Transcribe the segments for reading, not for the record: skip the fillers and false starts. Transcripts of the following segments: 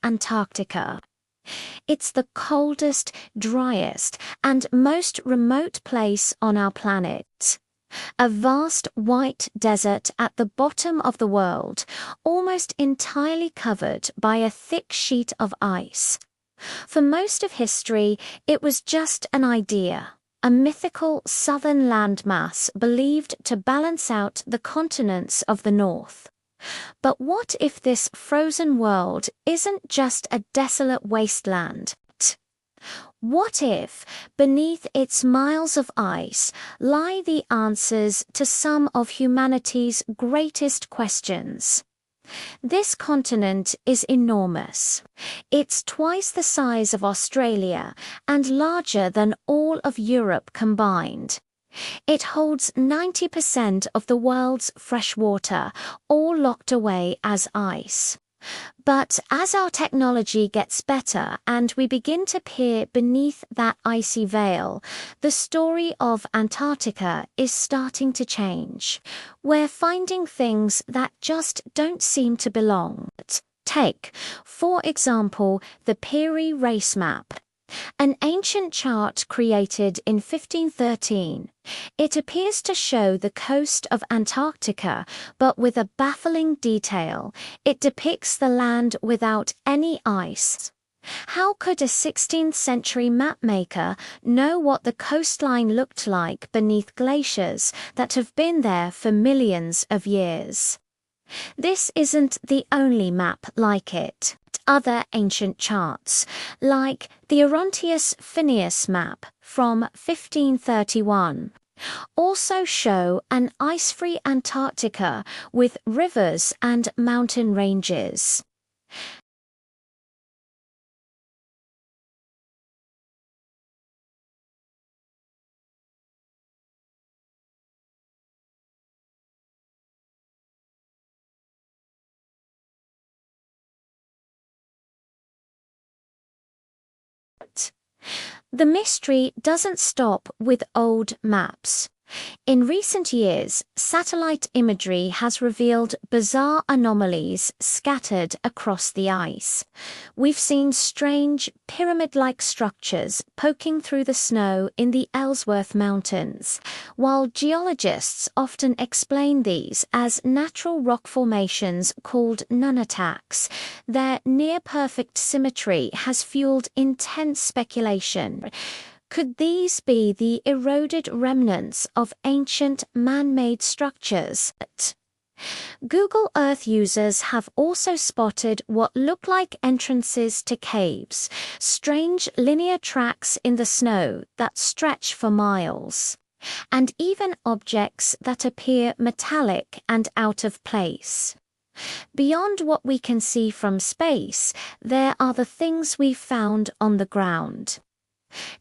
Antarctica. It's the coldest, driest, and most remote place on our planet. A vast white desert at the bottom of the world, almost entirely covered by a thick sheet of ice. For most of history, it was just an idea, a mythical southern landmass believed to balance out the continents of the north. But what if this frozen world isn't just a desolate wasteland? What if, beneath its miles of ice, lie the answers to some of humanity's greatest questions? This continent is enormous. It's twice the size of Australia and larger than all of Europe combined. It holds 90% of the world's fresh water, all locked away as ice. But as our technology gets better and we begin to peer beneath that icy veil, the story of Antarctica is starting to change. We're finding things that just don't seem to belong. Take, for example, the Peary Race Map. An ancient chart created in 1513. It appears to show the coast of Antarctica, but with a baffling detail. It depicts the land without any ice. How could a 16th century mapmaker know what the coastline looked like beneath glaciers that have been there for millions of years? This isn't the only map like it. Other ancient charts, like the Orontius Phineas map from 1531, also show an ice-free Antarctica with rivers and mountain ranges. The mystery doesn't stop with old maps. In recent years, satellite imagery has revealed bizarre anomalies scattered across the ice. We've seen strange, pyramid-like structures poking through the snow in the Ellsworth Mountains, while geologists often explain these as natural rock formations called nunataks. Their near-perfect symmetry has fueled intense speculation. Could these be the eroded remnants of ancient man-made structures? Google Earth users have also spotted what look like entrances to caves, strange linear tracks in the snow that stretch for miles, and even objects that appear metallic and out of place. Beyond what we can see from space, there are the things we've found on the ground.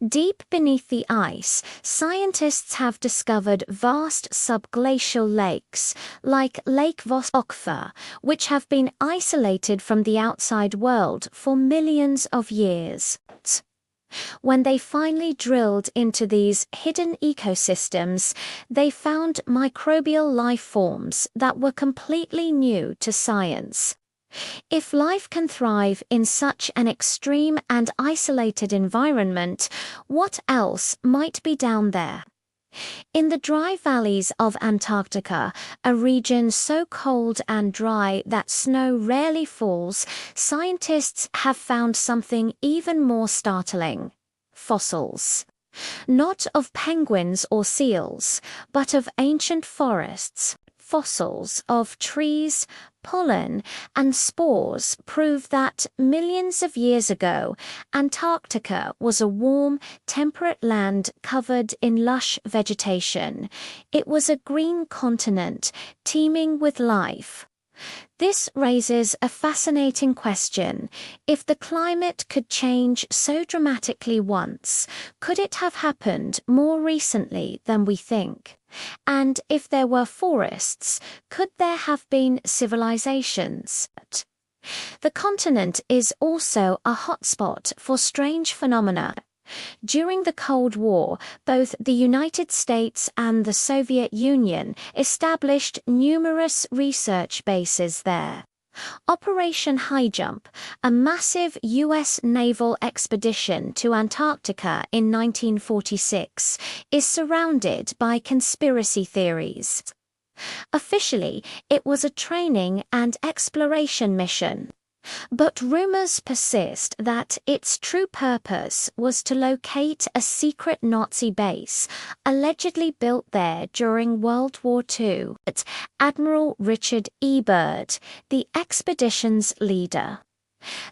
Deep beneath the ice, scientists have discovered vast subglacial lakes, like Lake Vostokva, which have been isolated from the outside world for millions of years. When they finally drilled into these hidden ecosystems, they found microbial life forms that were completely new to science. If life can thrive in such an extreme and isolated environment, what else might be down there? In the dry valleys of Antarctica, a region so cold and dry that snow rarely falls, scientists have found something even more startling: fossils. Not of penguins or seals, but of ancient forests. Fossils of trees, pollen, and spores prove that millions of years ago, Antarctica was a warm, temperate land covered in lush vegetation. It was a green continent, teeming with life. This raises a fascinating question. If the climate could change so dramatically once, could it have happened more recently than we think? And if there were forests, could there have been civilizations? The continent is also a hotspot for strange phenomena. During the Cold War, both the United States and the Soviet Union established numerous research bases there. Operation High Jump, a massive U.S. naval expedition to Antarctica in 1946, is surrounded by conspiracy theories. Officially, it was a training and exploration mission. But rumors persist that its true purpose was to locate a secret Nazi base, allegedly built there during World War II. Admiral Richard E. Byrd, the expedition's leader,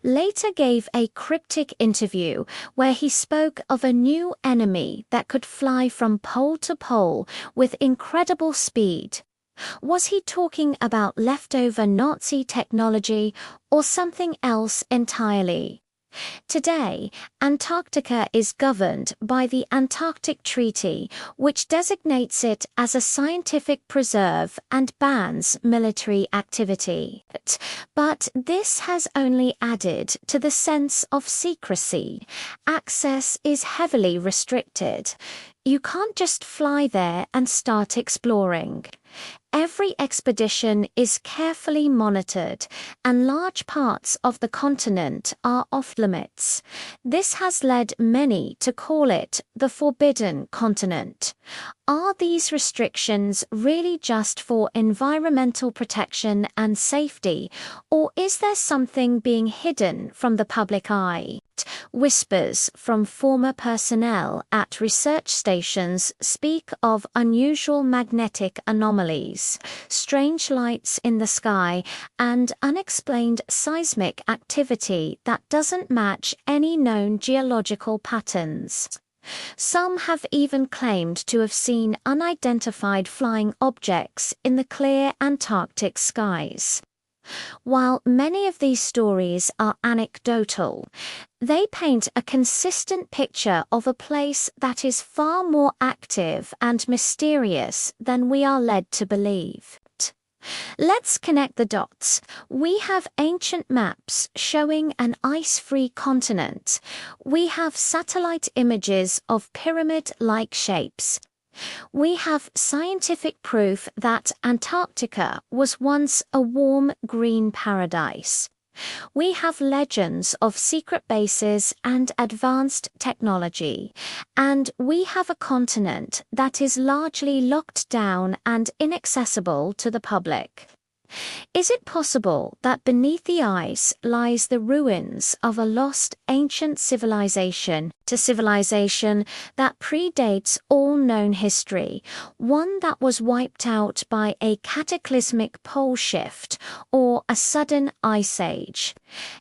later gave a cryptic interview where he spoke of a new enemy that could fly from pole to pole with incredible speed. Was he talking about leftover Nazi technology or something else entirely? Today, Antarctica is governed by the Antarctic Treaty, which designates it as a scientific preserve and bans military activity. But this has only added to the sense of secrecy. Access is heavily restricted. You can't just fly there and start exploring. Every expedition is carefully monitored, and large parts of the continent are off-limits. This has led many to call it the Forbidden Continent. Are these restrictions really just for environmental protection and safety, or is there something being hidden from the public eye? Whispers from former personnel at research stations speak of unusual magnetic anomalies, strange lights in the sky, and unexplained seismic activity that doesn't match any known geological patterns. Some have even claimed to have seen unidentified flying objects in the clear Antarctic skies. While many of these stories are anecdotal, they paint a consistent picture of a place that is far more active and mysterious than we are led to believe. Let's connect the dots. We have ancient maps showing an ice-free continent. We have satellite images of pyramid-like shapes. We have scientific proof that Antarctica was once a warm green paradise. We have legends of secret bases and advanced technology, and we have a continent that is largely locked down and inaccessible to the public. Is it possible that beneath the ice lies the ruins of a lost ancient civilization that predates all known history, one that was wiped out by a cataclysmic pole shift or a sudden ice age?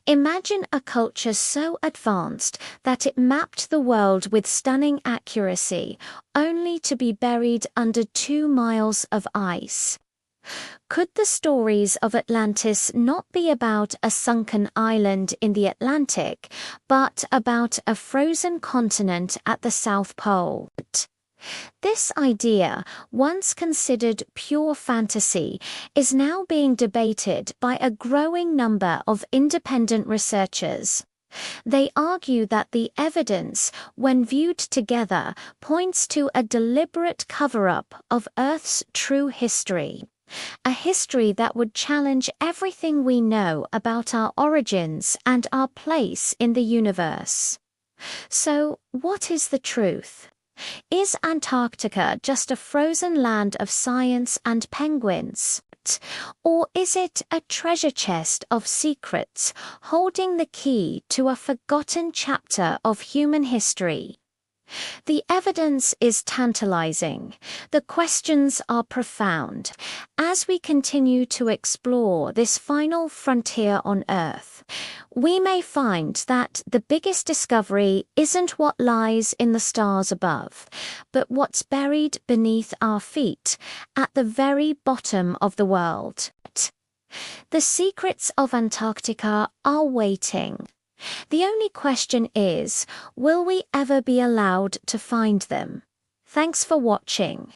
Imagine a culture so advanced that it mapped the world with stunning accuracy, only to be buried under 2 miles of ice. Could the stories of Atlantis not be about a sunken island in the Atlantic, but about a frozen continent at the South Pole? This idea, once considered pure fantasy, is now being debated by a growing number of independent researchers. They argue that the evidence, when viewed together, points to a deliberate cover-up of Earth's true history. A history that would challenge everything we know about our origins and our place in the universe. So, what is the truth? Is Antarctica just a frozen land of science and penguins? Or is it a treasure chest of secrets holding the key to a forgotten chapter of human history? The evidence is tantalizing. The questions are profound. As we continue to explore this final frontier on Earth, we may find that the biggest discovery isn't what lies in the stars above, but what's buried beneath our feet, at the very bottom of the world. The secrets of Antarctica are waiting. The only question is, will we ever be allowed to find them? Thanks for watching.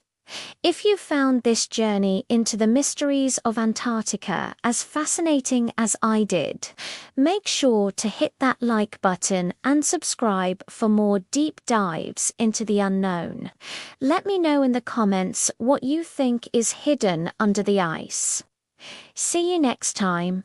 If you found this journey into the mysteries of Antarctica as fascinating as I did, make sure to hit that like button and subscribe for more deep dives into the unknown. Let me know in the comments what you think is hidden under the ice. See you next time.